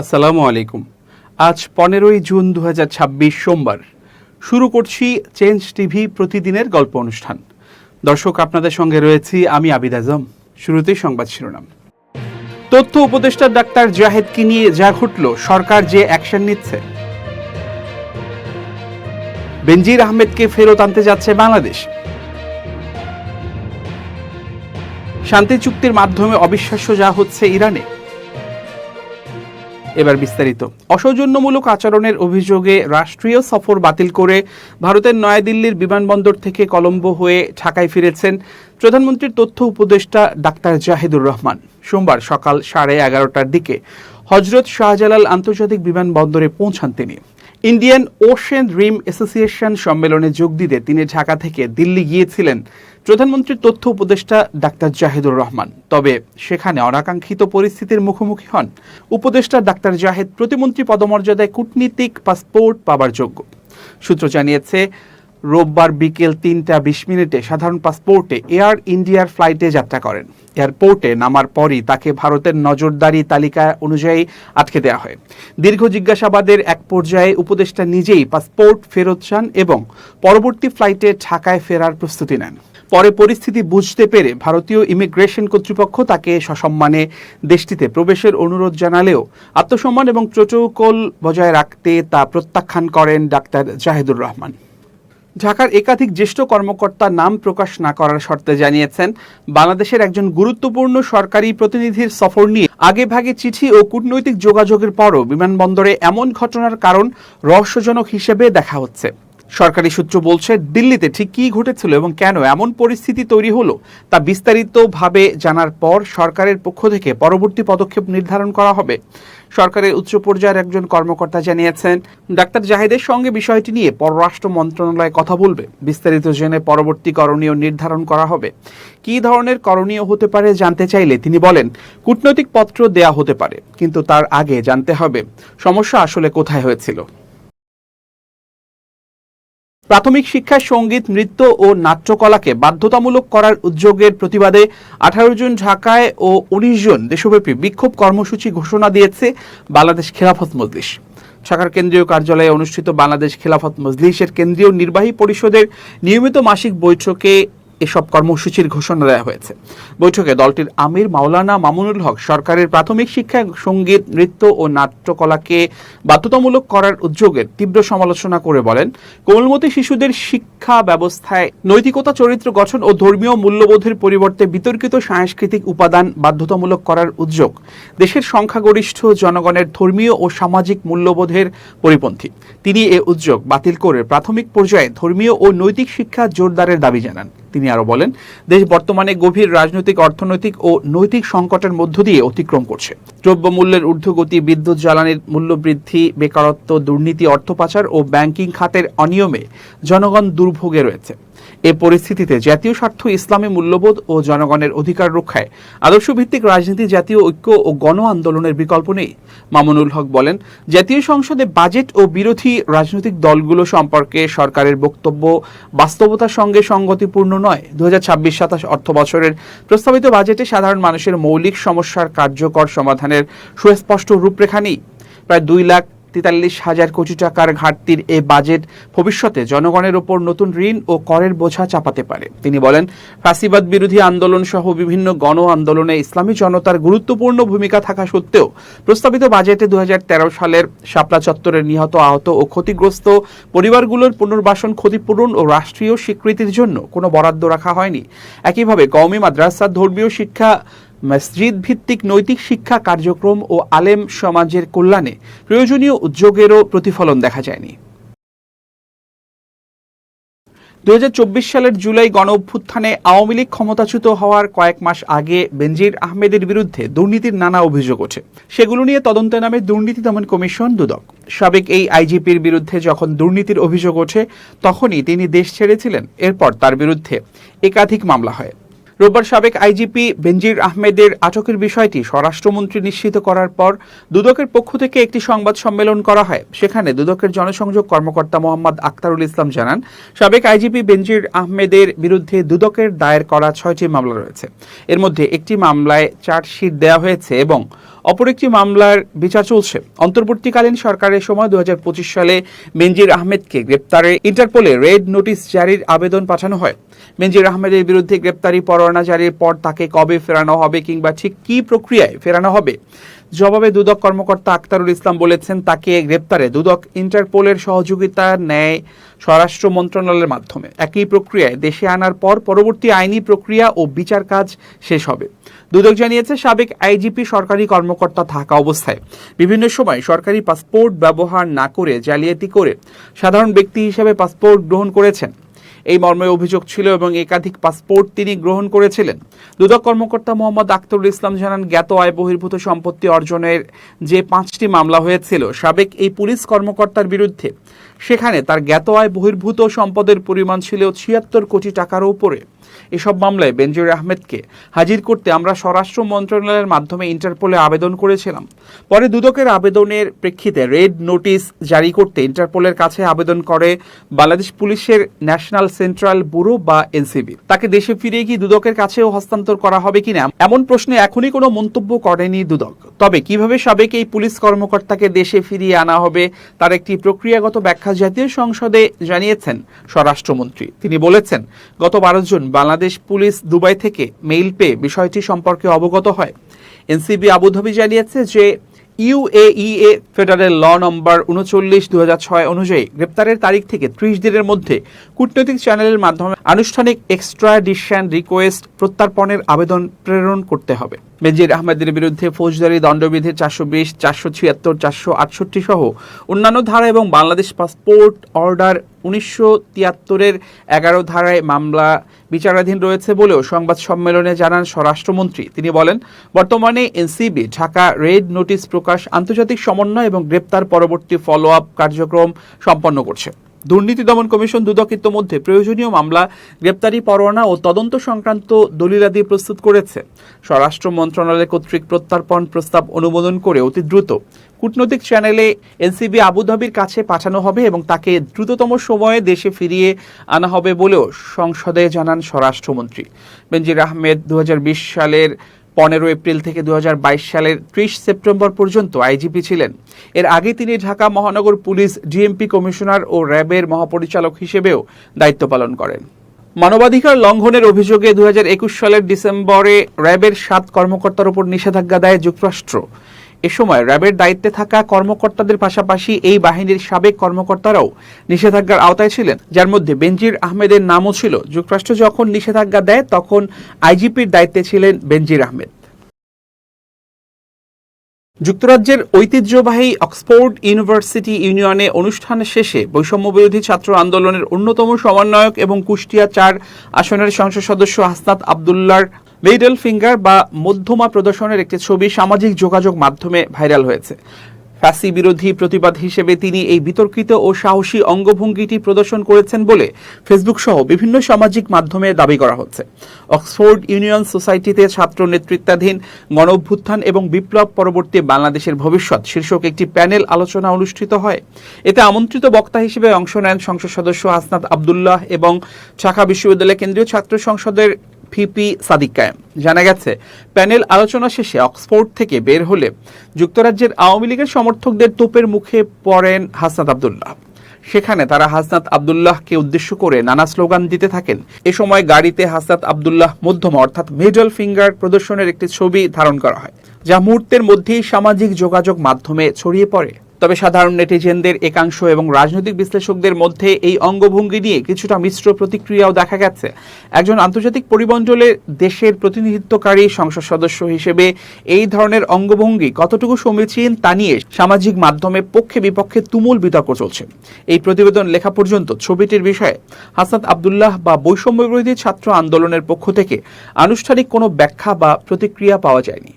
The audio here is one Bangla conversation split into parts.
আসসালামু আলাইকুম। আজ 15ই জুন 2026 সোমবার। শুরু করছি চেঞ্জ টিভি প্রতিদিনের গল্প অনুষ্ঠান। দর্শক, আপনাদের সঙ্গে রয়েছি আমি আবিদ আজম। শুরুতেই সংবাদ শিরোনাম। তথ্য উপদেষ্টা ডাক্তার জাহেদকে নিয়ে যা ঘটল, সরকার যে অ্যাকশন নিচ্ছে। বেনজির আহমেদকে ফেরত আনতে যাচ্ছে বাংলাদেশ। শান্তি চুক্তির মাধ্যমে অবিশ্বাস্য যা হচ্ছে ইরানে। এবার বিস্তারিত। অসৌজন্যমূলক আচরণের অভিযোগে রাষ্ট্রীয় সফর বাতিল করে ভারতের নয়াদিল্লির বিমানবন্দর থেকে কলম্বো হয়ে ঢাকায় ফিরেছেন প্রধানমন্ত্রীর তথ্য উপদেষ্টা ডাক্তার জাহিদুর রহমান। সোমবার সকাল 11:30টার দিকে হজরত শাহজালাল আন্তর্জাতিক বিমানবন্দরে পৌঁছান তিনি। ইন্ডিয়ান ওশেন রিম অ্যাসোসিয়েশন সম্মেলনে যোগ দিতে তিনি ঢাকা থেকে দিল্লি গিয়েছিলেন প্রধানমন্ত্রীর তথ্য উপদেষ্টা ডাক্তার জাহিদুর রহমান। তবে সেখানে অনাকাঙ্ক্ষিত পরিস্থিতির মুখোমুখি হন উপদেষ্টা ডাক্তার জাহেদ। প্রতিমন্ত্রী পদমর্যাদায় কূটনীতিক পাসপোর্ট পাবার যোগ্য। সূত্র জানিয়েছে, রোববার বিকেল 3:20 সাধারণ পাসপোর্টে এয়ার ইন্ডিয়ার ফ্লাইটে যাত্রা করেন। এয়ারপোর্টে নামার পরই তাকে ভারতের নজরদারি তালিকা অনুযায়ী আটকে দেওয়া হয়। দীর্ঘ জিজ্ঞাসাবাদের এক পর্যায়ে উপদেষ্টা নিজেই পাসপোর্ট ফেরত চান এবং পরবর্তী ফ্লাইটে ঢাকায় ফেরার প্রস্তুতি নেন। পরে পরিস্থিতি বুঝতে পেরে ভারতীয় ইমিগ্রেশন কর্তৃপক্ষ তাকে সসম্মানে দেশটিতে প্রবেশের অনুরোধ জানালেও আত্মসম্মান এবং প্রোটোকল বজায় রাখতে তা প্রত্যাখ্যান করেন ডাক্তার জাহিদুর রহমান। ঢাকার একাধিক জ্যেষ্ঠ কর্মকর্তা নাম প্রকাশ না করার শর্তে জানিয়েছেন, বাংলাদেশের একজন গুরুত্বপূর্ণ সরকারি প্রতিনিধির সফর নিয়ে আগেভাগে চিঠি ও কূটনৈতিক যোগাযোগের পরও বিমানবন্দরে এমন ঘটনার কারণ রহস্যজনক হিসেবে দেখা হচ্ছে। সরকারি সূত্র বলছে, দিল্লিতে ঠিক কী ঘটেছিল এবং কেন এমন পরিস্থিতি তৈরি হলো তা বিস্তারিতভাবে জানার পর সরকারের পক্ষ থেকে পরবর্তী পদক্ষেপ নির্ধারণ করা হবে। সরকারের উচ্চ পর্যায়ের একজন কর্মকর্তা জানিয়েছেন, ডাক্তার জাহিদের সঙ্গে বিষয়টি নিয়ে পররাষ্ট্র মন্ত্রণালয় কথা বলবে। বিস্তারিত জেনে পরবর্তী করণীয় নির্ধারণ করা হবে। কী ধরনের করণীয় হতে পারে জানতে চাইলে তিনি বলেন, কূটনৈতিক পত্র দেয়া হতে পারে, কিন্তু তার আগে জানতে হবে সমস্যা আসলে কোথায় হয়েছিল। প্রাথমিক শিক্ষায় সঙ্গীত, নৃত্য ও নাট্যকলাকে বাধ্যতামূলক করার উদ্যোগের প্রতিবাদে 18 জন ঢাকায় ও 19 জন দেশব্যাপী বিক্ষোভ কর্মসূচি ঘোষণা দিয়েছে বাংলাদেশ খেলাফত মজলিস। ঢাকার কেন্দ্রীয় কার্যালয়ে অনুষ্ঠিত বাংলাদেশ খেলাফত মজলিসের কেন্দ্রীয় নির্বাহী পরিষদের নিয়মিত মাসিক বৈঠকে এসব কর্মসূচির ঘোষণা দেওয়া হয়েছে। বৈঠকে দলটির আমির মাওলানা মামুনুল হক সরকারের প্রাথমিক শিক্ষায় সঙ্গীত, নৃত্য ও নাট্যকলাকে বাধ্যতামূলক করার উদ্যোগের তীব্র সমালোচনা করে বলেন, কোমলমতি শিশুদের শিক্ষা ব্যবস্থায় নৈতিকতা, চরিত্র গঠন ও ধর্মীয় মূল্যবোধের পরিবর্তে বিতর্কিত সাংস্কৃতিক উপাদান বাধ্যতামূলক করার উদ্যোগ দেশের সংখ্যাগরিষ্ঠ জনগণের ধর্মীয় ও সামাজিক মূল্যবোধের পরিপন্থী। তিনি এ উদ্যোগ বাতিল করে প্রাথমিক পর্যায়ে ধর্মীয় ও নৈতিক শিক্ষা জোরদারের দাবি জানান। তিনি আরো বলেন, দেশ বর্তমানে গভীর রাজনৈতিক, অর্থনৈতিক ও নৈতিক সংকটের মধ্য দিয়ে অতিক্রম করছে। দ্রব্যমূল্যের ঊর্ধ্বগতি, বিদ্যুৎ জ্বালানির মূল্য বৃদ্ধি, বেকারত্ব, দুর্নীতি, অর্থ পাচার ও ব্যাংকিং খাতের অনিয়মে জনগণ দুর্ভোগে রয়েছে। এ পরিস্থিতিতে জাতীয় স্বার্থ, ইসলামী মূল্যবোধ ও জনগণের অধিকার রক্ষায় আদর্শভিত্তিক রাজনীতি, জাতীয় ঐক্য ও গণ আন্দোলনের বিকল্প নেই। মামুনুল হক বলেন, জাতীয় সংসদে বাজেট ও বিরোধী রাজনৈতিক দলগুলো সম্পর্কে সরকারের বক্তব্য বাস্তবতার সঙ্গে সঙ্গতিপূর্ণ নয়। 2026-27 অর্থ বছরের প্রস্তাবিত বাজেটে সাধারণ মানুষের মৌলিক সমস্যার কার্যকর সমাধানের সুস্পষ্ট রূপরেখা নেই। প্রায় 2,43,000 কোটি টাকার ঘাটতির এই বাজেট ভবিষ্যতে জনগণের ওপর নতুন ঋণ ও করের বোঝা চাপাতে পারে। তিনি বলেন, ফ্যাসিবাদ বিরোধী আন্দোলন সহ বিভিন্ন গণ আন্দোলনে ইসলামী জনতার গুরুত্বপূর্ণ ভূমিকা থাকা সত্ত্বেও প্রস্তাবিত বাজেটে 2013 সালের শাপলা চত্বরের নিহত, আহত ও ক্ষতিগ্রস্ত পরিবারগুলোর পুনর্বাসন, ক্ষতিপূরণ ও রাষ্ট্রীয় স্বীকৃতির জন্য কোনো বরাদ্দ রাখা হয়নি। একইভাবে কওমি মাদ্রাসা, ধর্মীয় শিক্ষা, মসজিদ ভিত্তিক নৈতিক শিক্ষা কার্যক্রম ও আলেম সমাজের কল্যাণে প্রয়োজনীয় উদ্যোগেরও প্রতিফলন দেখা যায়নি। 2024 সালের জুলাই গণ অভ্যুত্থানে আওয়ামী লীগ ক্ষমতাচ্যুত হওয়ার কয়েক মাস আগে বেনজির আহমেদের বিরুদ্ধে দুর্নীতির নানা অভিযোগ ওঠে। সেগুলো নিয়ে তদন্তে নামে দুর্নীতি দমন কমিশন দুদক। সাবেক এই আইজিপির বিরুদ্ধে যখন দুর্নীতির অভিযোগ ওঠে, তখনই তিনি দেশ ছেড়েছিলেন। এরপর তার বিরুদ্ধে একাধিক মামলা হয়। রোববার সাবেক আইজিপি বেনজির আহমেদের আটকের বিষয়টি স্বরাষ্ট্রমন্ত্রী নিশ্চিত করার পর দুদকের পক্ষ থেকে একটি সংবাদ সম্মেলন করা হয়। সেখানে দুদকের জনসংযোগ কর্মকর্তা মোহাম্মদ আক্তারুল ইসলাম জানান, সাবেক আইজিপি বেনজির আহমেদের বিরুদ্ধে দুদকের দায়ের করা 6টি মামলা রয়েছে। এর মধ্যে একটি মামলায় চার্জশিট দেওয়া হয়েছে এবং অপর একটি মামলার বিচার চলছে। অন্তর্বর্তীকালীন সরকারের সময় 2025 সালে বেনজির আহমেদকে গ্রেপ্তারে ইন্টারপোলে রেড নোটিশ জারির আবেদন পাঠানো হয়। বেনজির আহমেদের বিরুদ্ধে গ্রেপ্তারি পরোয়ানা জারির পর তাকে কবে ফেরানো হবে কিংবা ঠিক কী প্রক্রিয়ায় ফেরানো হবে, জবাবে দুদক কর্মকর্তা আক্তারুল ইসলাম বলেছেন, তাকে গ্রেপ্তারে দুদক ইন্টারপোলের সহযোগিতা নেয় স্বরাষ্ট্র মন্ত্রণালয়ের মাধ্যমে। একই প্রক্রিয়ায় দেশে আনার পর পরবর্তী আইনি প্রক্রিয়া ও বিচার কাজ শেষ হবে। দুদক জানিয়েছে, সাবেক আইজিপি সরকারি কর্মকর্তা থাকা অবস্থায় বিভিন্ন সময় সরকারি পাসপোর্ট ব্যবহার না করে জালিয়াতি করে সাধারণ ব্যক্তি হিসেবে পাসপোর্ট গ্রহণ করেছেন। এই মর্মে অভিযোগ ছিল এবং একাধিক পাসপোর্ট তিনি গ্রহণ করেছিলেন। দুদক কর্মকর্তা মোহাম্মদ আক্তারুল ইসলাম জানান, জ্ঞাত আয় বহির্ভূত সম্পত্তি অর্জনের যে 5টি মামলা হয়েছিল সাবেক এই পুলিশ কর্মকর্তার বিরুদ্ধে, সেখানে তার জ্ঞাত আয় বহির্ভূত সম্পদের পরিমাণ ছিল 76 কোটি টাকার উপরে। এসব মামলায় বেনজির আহমেদকে হাজির করতে আমরা স্বরাষ্ট্র মন্ত্রণালয়ের মাধ্যমে ইন্টারপোলে আবেদন করেছিলাম। পরে দুদকের আবেদনের প্রেক্ষিতে রেড নোটিশ জারি করতে ইন্টারপোলের কাছে আবেদন করে বাংলাদেশ পুলিশের ন্যাশনাল সেন্ট্রাল ব্যুরো বা এনসিবি। তাকে দেশে ফিরিয়ে কি দুদকের কাছেও হস্তান্তর করা হবে কিনা এমন প্রশ্নে এখনই কোনো মন্তব্য করেনি দুদক। তবে কিভাবে সাবেক এই পুলিশ কর্মকর্তাকে দেশে ফিরিয়ে আনা হবে তার একটি প্রক্রিয়াগত ব্যাখ্যা জাতীয় সংসদে জানিয়েছেন স্বরাষ্ট্রমন্ত্রী। তিনি বলেছেন, গত 12 জুন বাংলাদেশ পুলিশ দুবাই থেকে মেইল পেয়ে বিষয়টি সম্পর্কে অবগত হয়। এনসিবি আবুধাবি জানিয়েছে যে ইউএইএ ফেডারেল ল নম্বর 39/2006 অনুযায়ী গ্রেপ্তারের তারিখ থেকে 30 দিনের মধ্যে কূটনৈতিক চ্যানেলের মাধ্যমে আনুষ্ঠানিক এক্সট্রাডিশন রিকোয়েস্ট প্রত্যর্পণের আবেদন প্রেরণ করতে হবে। বেনজির আহমেদের বিরুদ্ধে ফৌজদারি দণ্ডবিধির 420, 476, 468 সহ অন্যান্য ধারা এবং বাংলাদেশ পাসপোর্ট অর্ডার 1973-এর 11 ধারায় মামলা বিচারাধীন রয়েছে বলেও সংবাদ সম্মেলনে জানান স্বরাষ্ট্রমন্ত্রী। তিনি বলেন, বর্তমানে এনসিবি ঢাকা রেড নোটিশ প্রকাশ, আন্তর্জাতিক সমন্বয় এবং গ্রেপ্তার পরবর্তী ফলো আপ কার্যক্রম সম্পন্ন করছে। দুর্নীতি দমন কমিশন দুদক ইতোমধ্যে প্রয়োজনীয় মামলা, গ্রেপ্তারি পরোয়ানা ও তদন্ত সংক্রান্ত দলিলাদি প্রস্তুত করেছে। স্বরাষ্ট্র মন্ত্রণালয় কর্তৃক প্রত্যর্পণ প্রস্তাব অনুমোদন করে অতি দ্রুত কূটনৈতিক চ্যানেলে এনসিবি আবুধাবির কাছে পাঠানো হবে এবং তাকে দ্রুততম সময়ে দেশে ফিরিয়ে আনা হবে বলেও সংসদে জানান স্বরাষ্ট্রমন্ত্রী। বেনজির আহমেদ 2020 সালের 15 এপ্রিল থেকে 2022 সালের 30 সেপ্টেম্বর পর্যন্ত আইজিপি ছিলেন। এর আগে তিনি ঢাকা মহানগর পুলিশ ডিএমপি কমিশনার ও র্যাবের মহাপরিচালক হিসেবেও দায়িত্ব পালন করেন। মানবাধিকার লঙ্ঘনের অভিযোগে 2021 সালের ডিসেম্বরে র্যাবের 7 কর্মকর্তার উপর নিষেধাজ্ঞা দেয় যুক্তরাষ্ট্র। এ সময় র্যাবের দায়িত্বে থাকা কর্মকর্তাদের পাশাপাশি এই বাহিনীর সাবেক কর্মকর্তারাও নিষেধাজ্ঞার আওতায় ছিলেন, যার মধ্যে বেনজির আহমেদের নামও ছিল। যুক্তরাষ্ট্র যখন নিষেধাজ্ঞা দেয় তখন আইজিপির দায়িত্বে ছিলেন বেনজির আহমেদ। যুক্তরাজ্যের ঐতিহ্যবাহী অক্সফোর্ড ইউনিভার্সিটি ইউনিয়নে অনুষ্ঠান শেষে বৈষম্যবিরোধী ছাত্র আন্দোলনের অন্যতম সমন্বয়ক এবং কুষ্টিয়া 4 আসনের সংসদ সদস্য হাসনাত আবদুল্লাহর মিডল ফিঙ্গার বা মধ্যমা প্রদর্শনের একটি ছবি সামাজিক যোগাযোগ মাধ্যমে ভাইরাল হয়েছে। ফ্যাসি বিরোধী প্রতিবাদ হিসেবে তিনি এই বিতর্কিত ও সাহসী অঙ্গভঙ্গিটি প্রদর্শন করেছেন বলে ফেসবুক সহ বিভিন্ন সামাজিক মাধ্যমে দাবি করা হচ্ছে। অক্সফোর্ড ইউনিয়ন সোসাইটিতে ছাত্র নেতৃত্বাধীন গণঅভ্যুত্থান এবং বিপ্লব পরবর্তী বাংলাদেশের ভবিষ্যৎ শীর্ষক একটি প্যানেল আলোচনা অনুষ্ঠিত হয়। এতে আমন্ত্রিত বক্তা হিসেবে অংশ নেন সংসদ সদস্য হাসনাত আবদুল্লাহ এবং ঢাকা বিশ্ববিদ্যালয় কেন্দ্রীয় ছাত্র সংসদের ভিপি সাদিক কায়েম। জানা গেছে, প্যানেল আলোচনা শেষে অক্সফোর্ড থেকে বের হলে যুক্তরাজ্যের আওয়ামী লীগের সমর্থকদের তোপের মুখে পড়েন হাসনাত আবদুল্লাহ। সেখানে তারা হাসনাত আবদুল্লাহকে উদ্দেশ্য করে নানা স্লোগান দিতে থাকেন। এ সময় গাড়িতে হাসনাত আবদুল্লাহ মধ্যমা অর্থাৎ মিডল ফিঙ্গার প্রদর্শনের একটি ছবি ধারণ করা হয়, যা মুহূর্তের মধ্যেই সামাজিক যোগাযোগ মাধ্যমে ছড়িয়ে পড়ে। তবে সাধারণ নেটিজেনদের একাংশ এবং রাজনৈতিক বিশ্লেষকদের মধ্যে এই অঙ্গভঙ্গি নিয়ে কিছুটা মিশ্র প্রতিক্রিয়াও দেখা গেছে। একজন আন্তর্জাতিক পরিমণ্ডলে দেশের প্রতিনিধিত্বকারী সংসদ সদস্য হিসেবে এই ধরনের অঙ্গভঙ্গি কতটুকু সমীচীন তা নিয়ে সামাজিক মাধ্যমে পক্ষে বিপক্ষে তুমুল বিতর্ক চলছে। এই প্রতিবেদন লেখা পর্যন্ত ছবিটির বিষয়ে হাসনাত আবদুল্লাহ বা বৈষম্যবিরোধী ছাত্র আন্দোলনের পক্ষ থেকে আনুষ্ঠানিক কোনো ব্যাখ্যা বা প্রতিক্রিয়া পাওয়া যায়নি।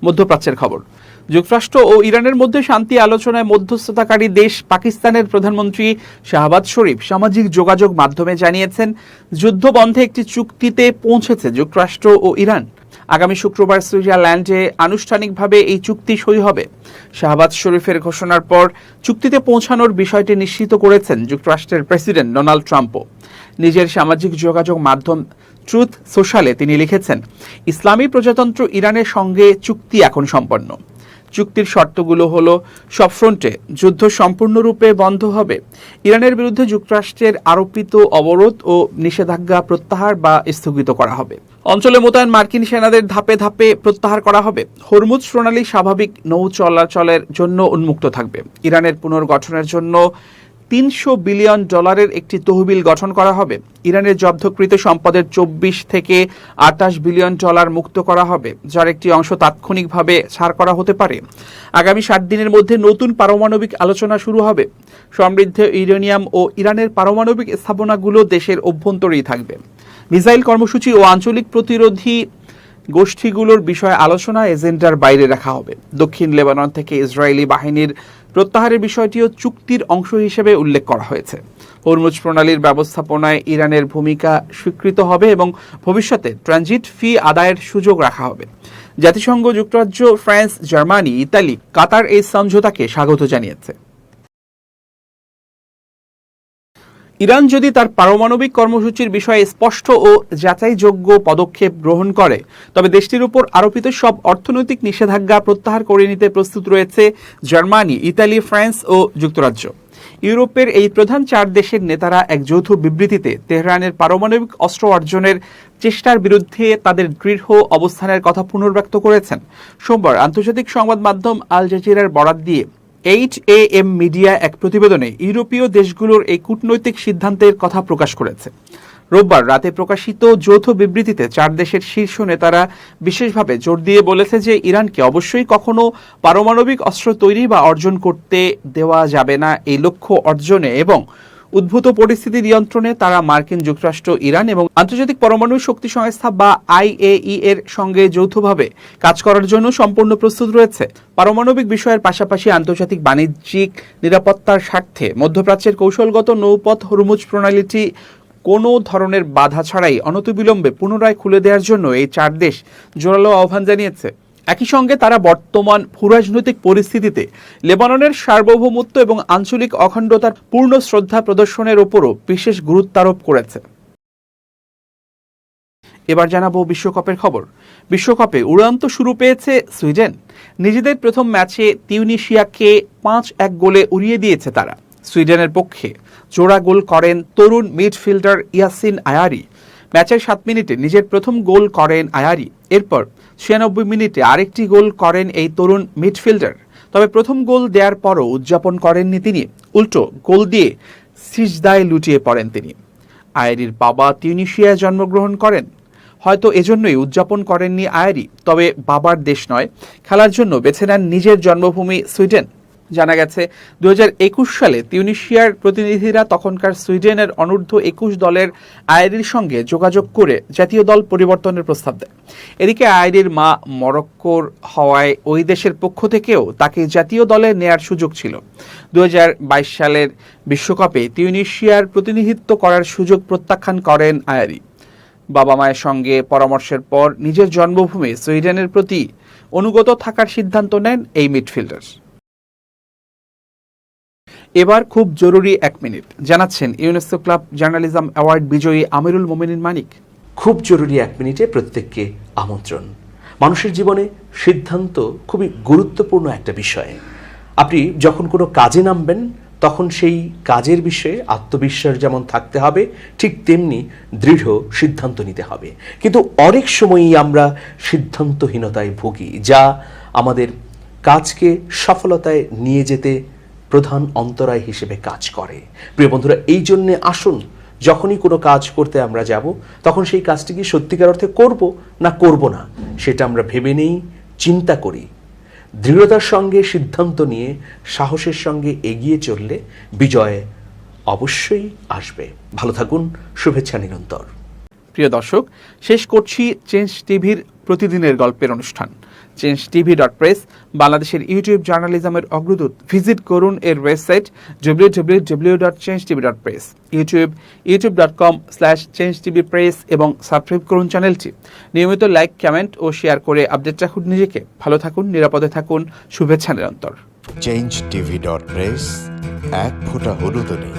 মধ্যপ্রাচ্যের খবর। যুক্তরাষ্ট্র ও ইরানের মধ্যে শান্তি আলোচনায় মধ্যস্থতাকারী দেশ পাকিস্তানের প্রধানমন্ত্রী শাহবাজ শরীফ সামাজিক যোগাযোগ মাধ্যমে জানিয়েছেন, যুদ্ধবন্ধে একটি চুক্তিতে পৌঁছেছে যুক্তরাষ্ট্র ও ইরান। আগামী শুক্রবার সুইজারল্যান্ডে আনুষ্ঠানিকভাবে এই চুক্তি সই হবে। শাহবাজ শরীফের ঘোষণার পর চুক্তিতে পৌঁছানোর বিষয়টি নিশ্চিত করেছেন যুক্তরাষ্ট্রের প্রেসিডেন্ট ডোনাল্ড ট্রাম্পও। নিজের সামাজিক যোগাযোগ মাধ্যম ট্রুথ সোশ্যালে তিনি লিখেছেন, ইসলামী প্রজাতন্ত্র ইরানের সঙ্গে চুক্তি এখন সম্পন্ন। চুক্তির শর্তগুলো হলো, সব ফ্রন্টে যুদ্ধ সম্পূর্ণরূপে বন্ধ হবে, ইরানের বিরুদ্ধে যুক্তরাষ্ট্রের আরোপিত অবরোধ ও নিষেধাজ্ঞা প্রত্যাহার বা স্থগিত করা হবে, অঞ্চলে মোতায়েন মার্কিন সেনাদের ধাপে ধাপে প্রত্যাহার করা হবে, হরমুজ প্রণালী স্বাভাবিক নৌ চলাচলের জন্য উন্মুক্ত থাকবে, ইরানের পুনর্গঠনের জন্য $300 বিলিয়ন একটি তহবিল গঠন করা হবে, ইরানের জব্দকৃত সম্পদের 24 থেকে $28 বিলিয়ন মুক্ত করা হবে, যার একটি অংশ তাৎক্ষণিকভাবে ছাড় করা হতে পারে। আগামী 60 দিনের মধ্যে নতুন পারমাণবিক আলোচনা শুরু হবে। সমৃদ্ধ ইউরেনিয়াম ও ইরানের পারমাণবিক স্থাপনাগুলো দেশের অভ্যন্তরেই থাকবে। মিসাইল কর্মসূচি ও আঞ্চলিক প্রতিরোধী গোষ্ঠীগুলোর বিষয়ে আলোচনা এজেন্ডার বাইরে রাখা হবে। দক্ষিণ লেবানন থেকে ইসরায়েলি বাহিনীর প্রত্যাহারের বিষয়টিও চুক্তির অংশ হিসেবে উল্লেখ করা হয়েছে। হরমুজ প্রণালীর ব্যবস্থাপনায় ইরানের ভূমিকা স্বীকৃত হবে এবং ভবিষ্যতে ট্রানজিট ফি আদায়ের সুযোগ রাখা হবে। জাতিসংঘ, যুক্তরাজ্য, ফ্রান্স, জার্মানি, ইতালি, কাতার এই সমঝোতাকে স্বাগত জানিয়েছে। ইরান যদি তার পারমাণবিক কর্মসূচির বিষয়ে স্পষ্ট ও যাচাইযোগ্য পদক্ষেপ গ্রহণ করে, তবে দেশটির উপর আরোপিত সব অর্থনৈতিক নিষেধাজ্ঞা প্রত্যাহার করে নিতে প্রস্তুত রয়েছে জার্মানি, ইতালি, ফ্রান্স ও যুক্তরাজ্য। ইউরোপের এই প্রধান 4 দেশের নেতারা এক যৌথ বিবৃতিতে তেহরানের পারমাণবিক অস্ত্র অর্জনের চেষ্টার বিরুদ্ধে তাদের দৃঢ় অবস্থানের কথা পুনর্ব্যক্ত করেছেন। সোমবার আন্তর্জাতিক সংবাদ মাধ্যম আল জাজিরার বরাত দিয়ে HAM মিডিয়া এক প্রতিবেদনে ইউরোপীয় দেশগুলোর এই কূটনৈতিক সিদ্ধান্তের কথা প্রকাশ করেছে। রোববার রাতে প্রকাশিত যৌথ বিবৃতিতে 4 দেশের শীর্ষ নেতারা বিশেষভাবে জোর দিয়ে বলেছে যে ইরানকে অবশ্যই কখনো পারমাণবিক অস্ত্র তৈরি বা অর্জন করতে দেওয়া যাবে না। এই লক্ষ্য অর্জনে এবং উদ্ভূত পরিস্থিতি নিয়ন্ত্রণে তারা মার্কিন যুক্তরাষ্ট্র, ইরান এবং আন্তর্জাতিক পরমাণু শক্তি সংস্থা বা IAEA এর সঙ্গে যৌথভাবে কাজ করার জন্য সম্পূর্ণ প্রস্তুত রয়েছে। পারমাণবিক বিষয়ের পাশাপাশি আন্তর্জাতিক বাণিজ্যিক নিরাপত্তার স্বার্থে মধ্যপ্রাচ্যের কৌশলগত নৌপথ হরমুজ প্রণালীটি কোনো ধরনের বাধা ছাড়াই অনতিবিলম্বে পুনরায় খুলে দেওয়ার জন্য এই 4 দেশ জোরালো আহ্বান জানিয়েছে। একই সঙ্গে তারা বর্তমান ভূরাজনৈতিক পরিস্থিতিতে লেবাননের সার্বভৌমত্ব এবং আঞ্চলিক অখণ্ডতার পূর্ণ শ্রদ্ধা প্রদর্শনের ওপরও বিশেষ গুরুত্ব আরোপ করেছে। এবার জানাবো বিশ্বকাপের খবর। বিশ্বকাপে উড়ন্ত শুরু পেয়েছে সুইডেন। নিজেদের প্রথম ম্যাচে তিউনিশিয়াকে 5-1 গোলে উড়িয়ে দিয়েছে তারা। সুইডেনের পক্ষে জোড়া গোল করেন তরুণ মিডফিল্ডার ইয়াসিন আয়ারি। ম্যাচের 7 মিনিটে নিজের প্রথম গোল করেন আয়ারি। এরপর 96 মিনিটে আরেকটি গোল করেন এই তরুণ মিডফিল্ডার। তবে প্রথম গোল দেওয়ার পরও উদযাপন করেননি তিনি, উল্টো গোল দিয়ে সিজদায় লুটিয়ে পড়েন তিনি। আয়ারির বাবা তিউনিশিয়ায় জন্মগ্রহণ করেন, হয়তো এজন্যই উদযাপন করেননি আয়ারি। তবে বাবার দেশ নয়, খেলার জন্য বেছে নেন নিজের জন্মভূমি সুইডেন। জানা গেছে 2021 সালে তিউনিশিয়ার প্রতিনিধিরা তখনকার সুইডেনের অনূর্ধ্ব 21 দলের আয়ারির সঙ্গে যোগাযোগ করে জাতীয় দল পরিবর্তনের প্রস্তাব দেয়। এদিকে আয়ারির মা মরক্কোর হওয়ায় ওই দেশের পক্ষ থেকেও তাকে জাতীয় দলে নেয়ার সুযোগ ছিল। 2022 সালের বিশ্বকাপে তিউনিশিয়ার প্রতিনিধিত্ব করার সুযোগ প্রত্যাখ্যান করেন আয়ারি। বাবা মায়ের সঙ্গে পরামর্শের পর নিজের জন্মভূমি সুইডেনের প্রতি অনুগত থাকার সিদ্ধান্ত নেন এই মিডফিল্ডার। এবার খুব জরুরি 1 মিনিট জানাচ্ছেন ইউনেস্কো ক্লাব জার্নালিজম অ্যাওয়ার্ড বিজয়ী আমিরুল মোমিনিন মানিক। খুব জরুরি 1 মিনিটে প্রত্যেককে আমন্ত্রণ। মানুষের জীবনে সিদ্ধান্ত খুবই গুরুত্বপূর্ণ একটা বিষয়। আপনি যখন কোনো কাজে নামবেন তখন সেই কাজের বিষয়ে আত্মবিশ্বাস যেমন থাকতে হবে, ঠিক তেমনি দৃঢ় সিদ্ধান্ত নিতে হবে। কিন্তু অনেক সময়ই আমরা সিদ্ধান্তহীনতায় ভুগি, যা আমাদের কাজকে সফলতায় নিয়ে যেতে প্রধান অন্তরায় হিসেবে কাজ করে। প্রিয় বন্ধুরা, এই জন্যে আসুন যখনই কোনো কাজ করতে আমরা যাব তখন সেই কাজটি কি সত্যিকার অর্থে করব না করব না সেটা আমরা ভেবে নেই, চিন্তা করি। দৃঢ়তার সঙ্গে সিদ্ধান্ত নিয়ে সাহসের সঙ্গে এগিয়ে চললে বিজয় অবশ্যই আসবে। ভালো থাকুন, শুভেচ্ছা নিরন্তর। প্রিয় দর্শক, শেষ করছি চেঞ্জ টিভির প্রতিদিনের গল্পের অনুষ্ঠান। changetv.press বাংলাদেশের ইউটিউব জার্নালিজমের অগ্রদূত। ভিজিট করুন এর ওয়েবসাইট www.changetv.press, youtube.com/changetvpress এবং সাবস্ক্রাইব করুন চ্যানেলটি। নিয়মিত লাইক, কমেন্ট ও শেয়ার করে আপডেট রাখুন নিজেকে। ভালো থাকুন, নিরাপদে থাকুন, শুভেচ্ছা নিরন্তর। changetv.press, এক ফোঁটা হলুদ নেই।